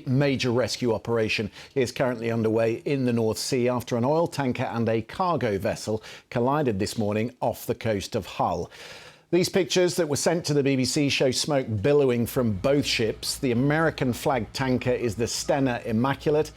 major rescue operation is currently underway in the North Sea after an oil tanker and a cargo vessel collided this morning off the coast of Hull. These pictures that were sent to the BBC show smoke billowing from both ships. The American-flagged tanker is the Stena Immaculate.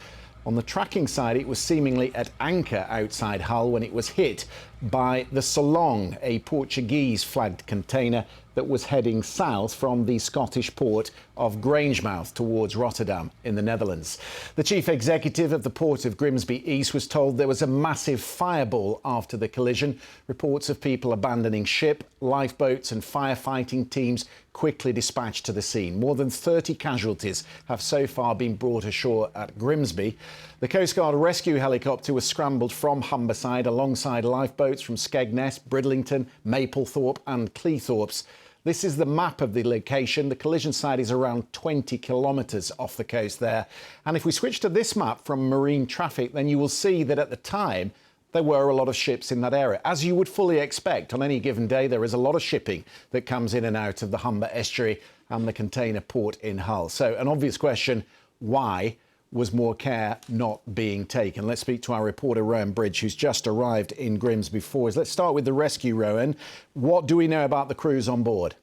On the tracking side, it was seemingly at anchor outside Hull when it was hit by the Solong, a Portuguese-flagged container that was heading south from the Scottish port of Grangemouth towards Rotterdam in the Netherlands. The chief executive of the port of Grimsby East was told there was a massive fireball after the collision. Reports of people abandoning ship, lifeboats and firefighting teams quickly dispatched to the scene. More than 30 casualties have so far been brought ashore at Grimsby. The Coast Guard rescue helicopter was scrambled from Humberside alongside lifeboats from Skegness, Bridlington, Maplethorpe and Cleethorpes. This is the map of the location. The collision site is around 20 kilometres off the coast there. And if we switch to this map from marine traffic, then you will see that at the time there were a lot of ships in that area. As you would fully expect, on any given day, there is a lot of shipping that comes in and out of the Humber estuary and the container port in Hull. So an obvious question, why was more care not being taken? Let's speak to our reporter, Rowan Bridge, who's just arrived in Grimsby for us. Let's start with the rescue, Rowan. What do we know about the crews on board?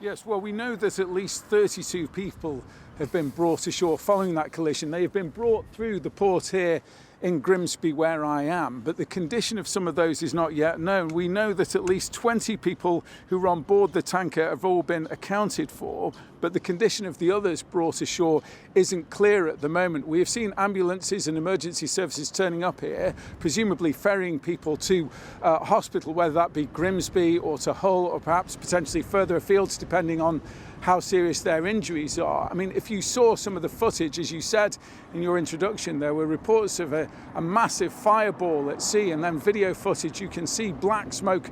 Yes, well, we know that at least 32 people have been brought ashore following that collision. They have been brought through the port here in Grimsby, where I am, but the condition of some of those is not yet known. We know that at least 20 people who were on board the tanker have all been accounted for, but the condition of the others brought ashore isn't clear at the moment. We have seen ambulances and emergency services turning up here, presumably ferrying people to hospital, whether that be Grimsby or to Hull or perhaps potentially further afield, depending on how serious their injuries are. I mean, if you saw some of the footage, as you said in your introduction, there were reports of a massive fireball at sea, and then video footage, you can see black smoke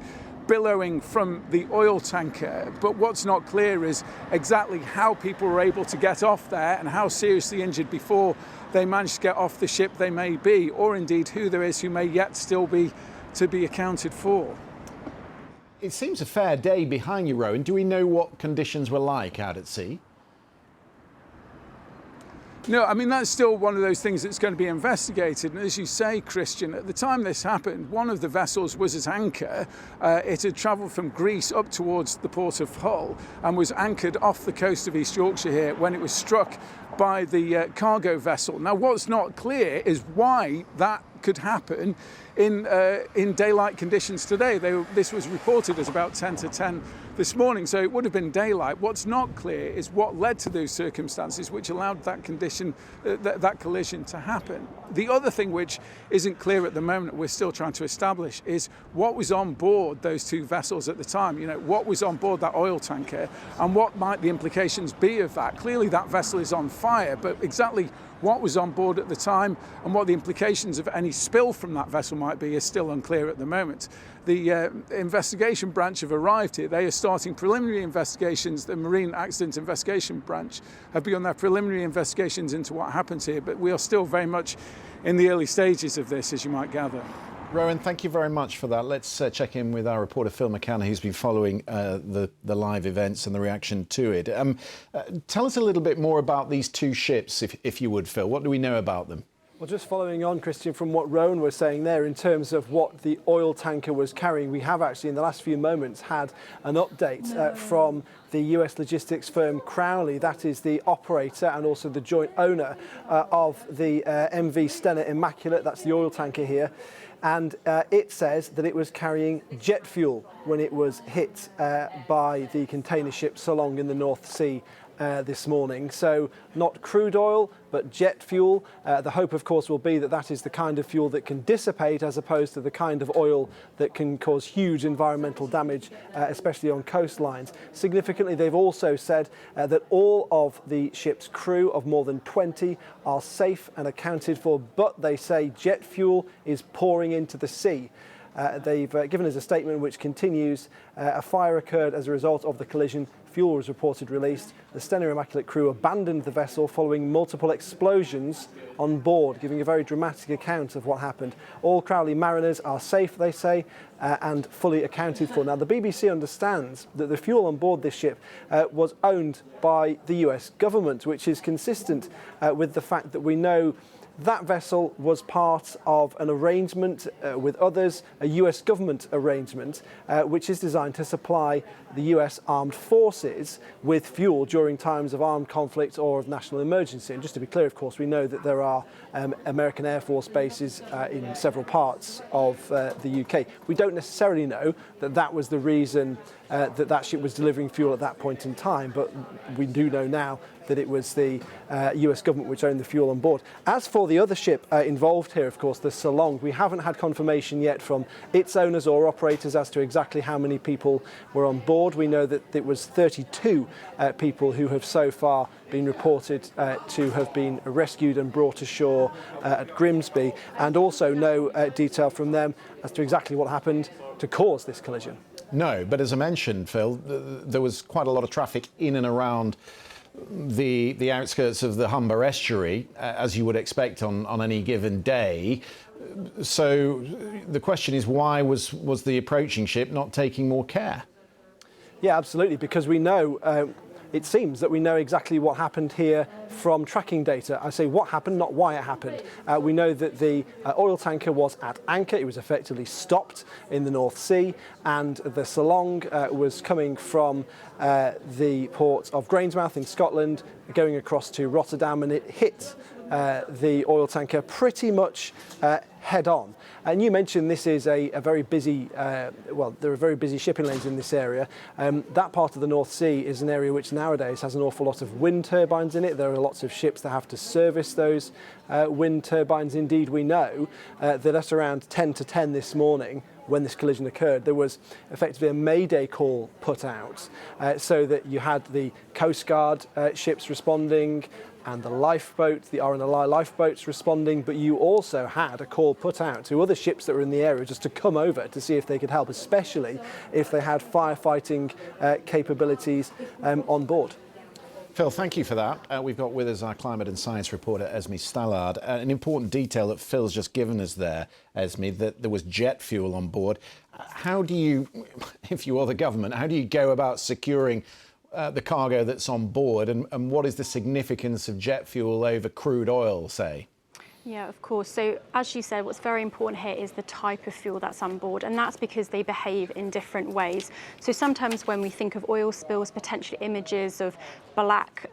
billowing from the oil tanker. But what's not clear is exactly how people were able to get off there and how seriously injured before they managed to get off the ship they may be, or indeed who there is who may yet still be to be accounted for. It seems a fair day behind you, Rowan. Do we know what conditions were like out at sea? No, I mean, that's still one of those things that's going to be investigated. And as you say, Christian, at the time this happened, one of the vessels was at anchor. It had travelled from Greece up towards the port of Hull and was anchored off the coast of East Yorkshire here when it was struck by the cargo vessel. Now, what's not clear is why that could happen in daylight conditions today. This was reported as about 10 to 10 this morning, so it would have been daylight. What's not clear is what led to those circumstances which allowed that condition, that collision to happen. The other thing which isn't clear at the moment, we're still trying to establish, is what was on board those two vessels at the time. You know, what was on board that oil tanker and what might the implications be of that. Clearly that vessel is on fire, but exactly what was on board at the time and what the implications of any spill from that vessel might be is still unclear at the moment. The investigation branch have arrived here. They are starting preliminary investigations. The Marine Accident Investigation Branch have begun their preliminary investigations into what happens here, but we are still very much in the early stages of this, as you might gather. Rowan, thank you very much for that. Let's check in with our reporter Phil McCann, who's been following the live events and the reaction to it. Tell us a little bit more about these two ships, if you would, Phil. What do we know about them? Well, just following on, Christian, from what Rowan was saying there in terms of what the oil tanker was carrying, we have actually in the last few moments had an update from the US logistics firm Crowley. That is the operator and also the joint owner of the MV Stena Immaculate. That's the oil tanker here. And it says that it was carrying jet fuel when it was hit by the container ship Solong in the North Sea this morning. So not crude oil, but jet fuel. The hope, of course, will be that that is the kind of fuel that can dissipate as opposed to the kind of oil that can cause huge environmental damage, especially on coastlines. Significantly, they've also said that all of the ship's crew of more than 20 are safe and accounted for, but they say jet fuel is pouring into the sea. They've given us a statement which continues, a fire occurred as a result of the collision Fuel was reported released. The Stena Immaculate crew abandoned the vessel following multiple explosions on board, giving a very dramatic account of what happened. All Crowley mariners are safe, they say, and fully accounted for. Now, the BBC understands that the fuel on board this ship was owned by the US government, which is consistent with the fact that we know that vessel was part of an arrangement with others, a US government arrangement, which is designed to supply the US armed forces with fuel during times of armed conflict or of national emergency. And just to be clear, of course, we know that there are American Air Force bases in several parts of the UK. We don't necessarily know that that was the reason that ship was delivering fuel at that point in time, but we do know now that it was the US government which owned the fuel on board. As for the other ship involved here, of course, the Solong, we haven't had confirmation yet from its owners or operators as to exactly how many people were on board. We know that it was 32 people who have so far been reported to have been rescued and brought ashore at Grimsby, and also no detail from them as to exactly what happened to cause this collision. No, but as I mentioned, Phil, there was quite a lot of traffic in and around the outskirts of the Humber estuary, as you would expect on any given day. So the question is, why was the approaching ship not taking more care? Yeah, absolutely, because we know, it seems that we know exactly what happened here from tracking data. I say what happened, not why it happened. We know that the oil tanker was at anchor. It was effectively stopped in the North Sea, and the Solong was coming from the port of Grangemouth in Scotland, going across to Rotterdam, and it hit the oil tanker pretty much head on. And you mentioned this is a very busy, well, there are very busy shipping lanes in this area. That part of the North Sea is an area which nowadays has an awful lot of wind turbines in it. There are lots of ships that have to service those wind turbines. Indeed, we know that at around 10 to 10 this morning, when this collision occurred, there was effectively a mayday call put out so that you had the Coast Guard ships responding and the lifeboat, the RNLI lifeboats responding, but you also had a call put out to other ships that were in the area just to come over to see if they could help, especially if they had firefighting capabilities on board. Phil, thank you for that. We've got with us our climate and science reporter, Esme Stallard. An important detail that Phil's just given us there, Esme, that there was jet fuel on board. How do you, if you are the government, how do you go about securing the cargo that's on board, and what is the significance of jet fuel over crude oil, say? Yeah, of course. So as you said, what's very important here is the type of fuel that's on board, and that's because they behave in different ways. So sometimes when we think of oil spills, potentially images of black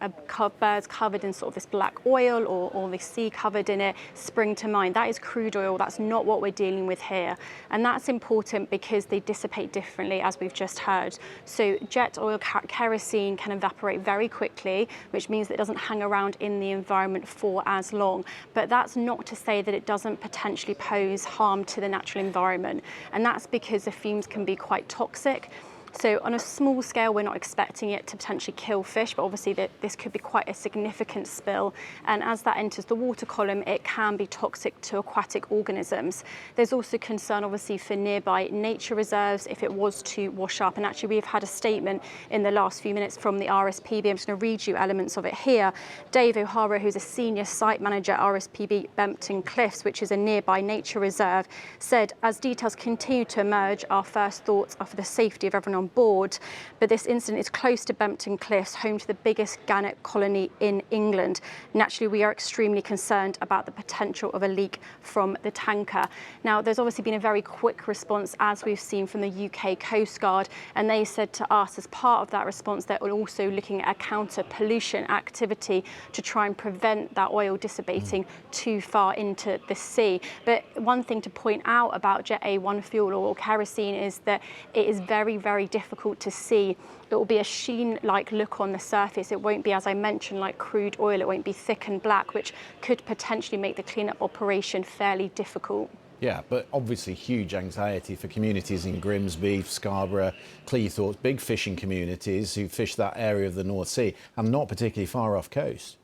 birds covered in sort of this black oil or the sea covered in it spring to mind. That is crude oil. That's not what we're dealing with here. And that's important because they dissipate differently, as we've just heard. So jet oil, kerosene can evaporate very quickly, which means that it doesn't hang around in the environment for as long. But that's not to say that it doesn't potentially pose harm to the natural environment. And that's because the fumes can be quite toxic. So on a small scale, we're not expecting it to potentially kill fish, but obviously this could be quite a significant spill. And as that enters the water column, it can be toxic to aquatic organisms. There's also concern, obviously, for nearby nature reserves if it was to wash up. And actually, we've had a statement in the last few minutes from the RSPB. I'm just going to read you elements of it here. Dave O'Hara, who's a senior site manager at RSPB Bempton Cliffs, which is a nearby nature reserve, said, as details continue to emerge, our first thoughts are for the safety of everyone on board, but this incident is close to Bempton Cliffs, home to the biggest gannet colony in England. Naturally, we are extremely concerned about the potential of a leak from the tanker. Now, there's obviously been a very quick response, as we've seen from the UK Coast Guard, and they said to us, as part of that response, that we're also looking at a counter-pollution activity to try and prevent that oil dissipating too far into the sea. But one thing to point out about Jet A1 fuel or kerosene is that it is very, very difficult to see. It will be a sheen-like look on the surface. It won't be, as I mentioned, like crude oil. It won't be thick and black, which could potentially make the cleanup operation fairly difficult. Yeah, but obviously huge anxiety for communities in Grimsby, Scarborough, Cleethorpes, big fishing communities who fish that area of the North Sea and not particularly far off coast.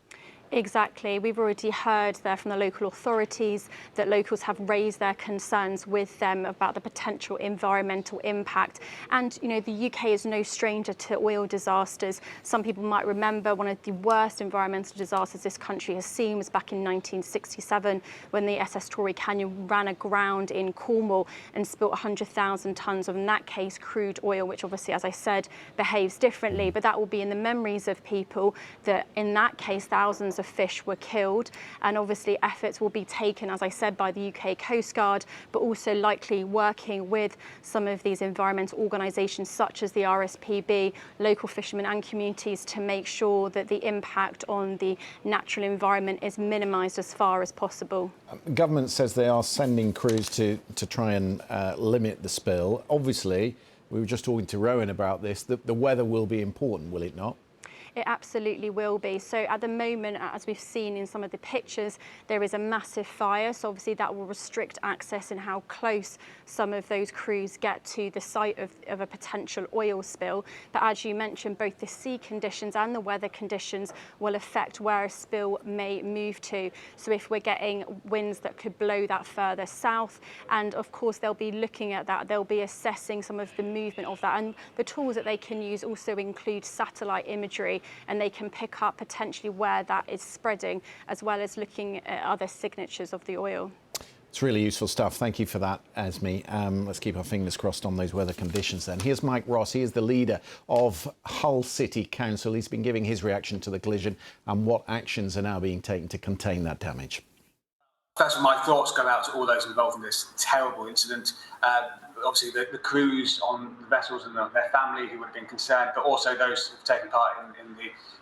Exactly. We've already heard there from the local authorities that locals have raised their concerns with them about the potential environmental impact. And, you know, the UK is no stranger to oil disasters. Some people might remember one of the worst environmental disasters this country has seen was back in 1967 when the SS Torrey Canyon ran aground in Cornwall and spilt 100,000 tonnes of, in that case, crude oil, which obviously, as I said, behaves differently. But that will be in the memories of people that, in that case, thousands of fish were killed, and obviously efforts will be taken, as I said, by the UK Coast Guard, but also likely working with some of these environmental organisations such as the RSPB, local fishermen and communities to make sure that the impact on the natural environment is minimised as far as possible. Government says they are sending crews to try and limit the spill. Obviously, we were just talking to Rowan about this, the weather will be important, will it not? It absolutely will be. So at the moment, as we've seen in some of the pictures, there is a massive fire. So obviously that will restrict access and how close some of those crews get to the site of a potential oil spill. But as you mentioned, both the sea conditions and the weather conditions will affect where a spill may move to. So if we're getting winds that could blow that further south, and of course they'll be looking at that, they'll be assessing some of the movement of that. And the tools that they can use also include satellite imagery, and they can pick up potentially where that is spreading, as well as looking at other signatures of the oil. It's really useful stuff. Thank you for that, Esme. Let's keep our fingers crossed on those weather conditions then. Here's Mike Ross. He is the leader of Hull City Council. He's been giving his reaction to the collision and what actions are now being taken to contain that damage. First of all, my thoughts go out to all those involved in this terrible incident. Obviously, the crews on the vessels and their family who would have been concerned, but also those who have taken part in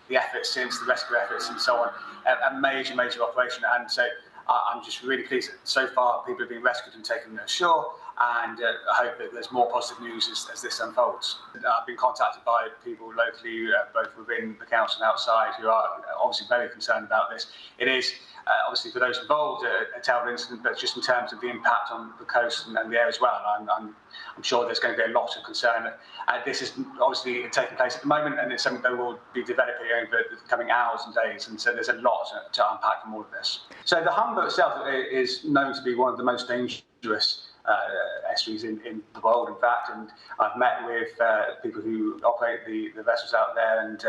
the efforts since, the rescue efforts and so on. A major operation. And so I'm just really pleased that so far people have been rescued and taken ashore, and I hope that there's more positive news as this unfolds. I've been contacted by people locally, both within the council and outside, who are obviously very concerned about this. It is obviously for those involved a terrible incident, but just in terms of the impact on the coast and the air as well, I'm sure there's going to be a lot of concern. This is obviously taking place at the moment, and it's something that will be developing over the coming hours and days, and so there's a lot to unpack from all of this. So the Humber itself is known to be one of the most dangerous estuaries in the world, in fact, and I've met with people who operate the vessels out there and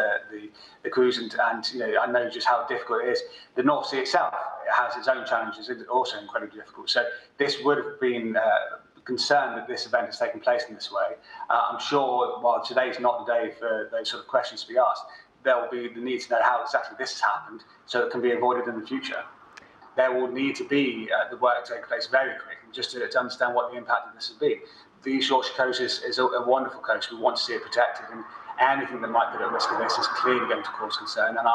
the crews, and you know, I know just how difficult it is. The North Sea itself has its own challenges, it's also incredibly difficult. So this would have been concerned that this event has taken place in this way. I'm sure while today is not the day for those sort of questions to be asked, there will be the need to know how exactly this has happened so it can be avoided in the future. There will need to be the work take place very quickly, just to understand what the impact of this would be. The East Yorkshire coast is a wonderful coast. We want to see it protected, and anything that might put at risk of this is clearly going to cause concern. And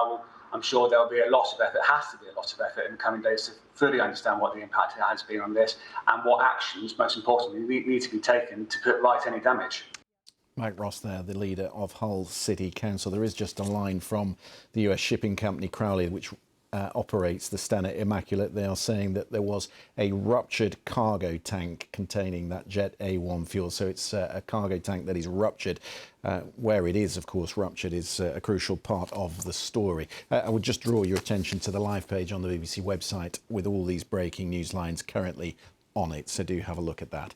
I'm sure there will be a lot of effort, has to be a lot of effort in the coming days to fully understand what the impact has been on this and what actions, most importantly, need to be taken to put right any damage. Mike Ross there, the leader of Hull City Council. There is just a line from the US shipping company Crowley, which operates the Stena Immaculate. They are saying that there was a ruptured cargo tank containing that Jet A1 fuel. So it's a cargo tank that is ruptured. Where it is, of course, ruptured is a crucial part of the story. I would just draw your attention to the live page on the BBC website with all these breaking news lines currently on it. So do have a look at that.